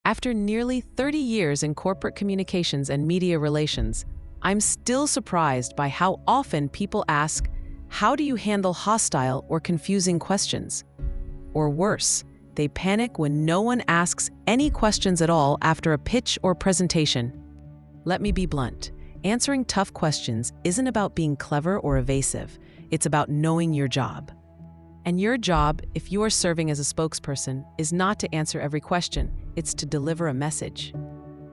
After nearly 30 years in corporate communications and media relations, I'm still surprised by how often people ask, "How do you handle hostile or confusing questions?" Or worse, they panic when no one asks any questions at all after a pitch or presentation. Let me be blunt. Answering tough questions isn't about being clever or evasive. It's about knowing your job. And your job, if you are serving as a spokesperson, is not to answer every question. It's to deliver a message.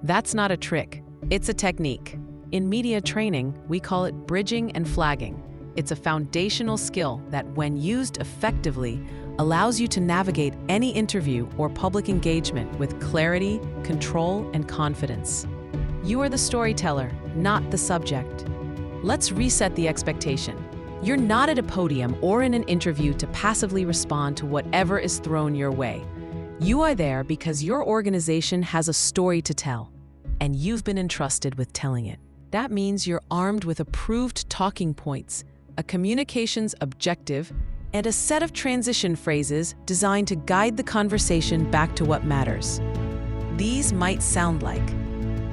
That's not a trick. It's a technique. In media training, we call it bridging and flagging. It's a foundational skill that, when used effectively, allows you to navigate any interview or public engagement with clarity, control, and confidence. You are the storyteller, not the subject. Let's reset the expectation. You're not at a podium or in an interview to passively respond to whatever is thrown your way. You are there because your organization has a story to tell, and you've been entrusted with telling it. That means you're armed with approved talking points, a communications objective, and a set of transition phrases designed to guide the conversation back to what matters. These might sound like,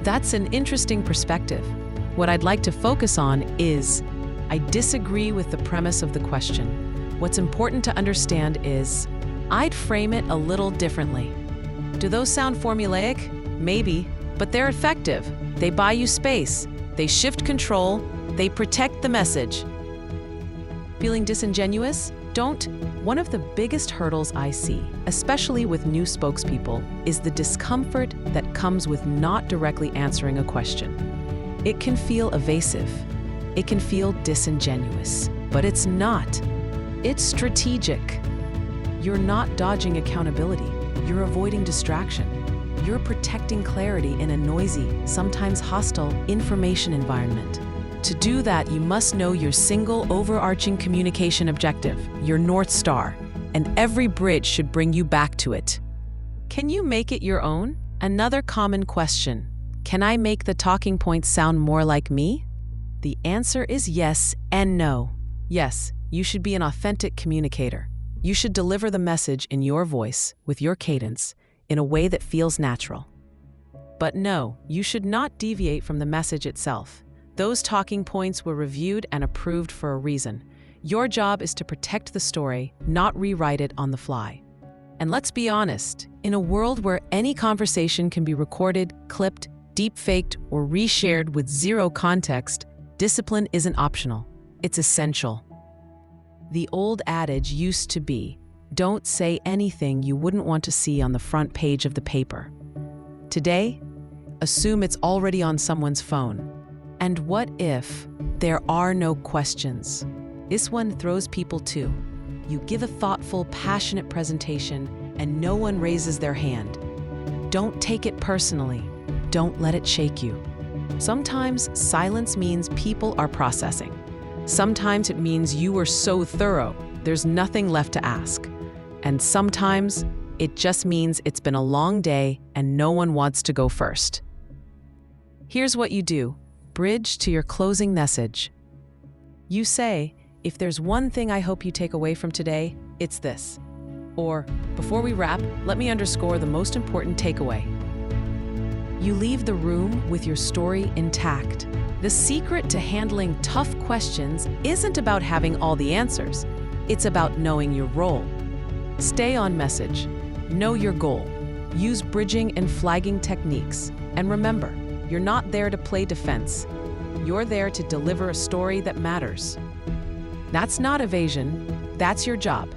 "That's an interesting perspective. What I'd like to focus on is," "I disagree with the premise of the question. What's important to understand is," "I'd frame it a little differently." Do those sound formulaic? Maybe, but they're effective. They buy you space. They shift control. They protect the message. Feeling disingenuous? Don't. One of the biggest hurdles I see, especially with new spokespeople, is the discomfort that comes with not directly answering a question. It can feel evasive. It can feel disingenuous, but it's not. It's strategic. You're not dodging accountability. You're avoiding distraction. You're protecting clarity in a noisy, sometimes hostile, information environment. To do that, you must know your single overarching communication objective, your North Star, and every bridge should bring you back to it. Can you make it your own? Another common question: can I make the talking points sound more like me? The answer is yes and no. Yes, you should be an authentic communicator. You should deliver the message in your voice, with your cadence, in a way that feels natural. But no, you should not deviate from the message itself. Those talking points were reviewed and approved for a reason. Your job is to protect the story, not rewrite it on the fly. And let's be honest, in a world where any conversation can be recorded, clipped, deep-faked, or reshared with zero context, discipline isn't optional. It's essential. The old adage used to be, "Don't say anything you wouldn't want to see on the front page of the paper." Today, assume it's already on someone's phone. And what if there are no questions? This one throws people too. You give a thoughtful, passionate presentation and no one raises their hand. Don't take it personally. Don't let it shake you. Sometimes silence means people are processing. Sometimes it means you were so thorough, there's nothing left to ask. And sometimes it just means it's been a long day and no one wants to go first. Here's what you do. Bridge to your closing message. You say, "If there's one thing I hope you take away from today, it's this." Or, "Before we wrap, let me underscore the most important takeaway." You leave the room with your story intact. The secret to handling tough questions isn't about having all the answers. It's about knowing your role. Stay on message. Know your goal. Use bridging and flagging techniques. And remember, you're not there to play defense. You're there to deliver a story that matters. That's not evasion. That's your job.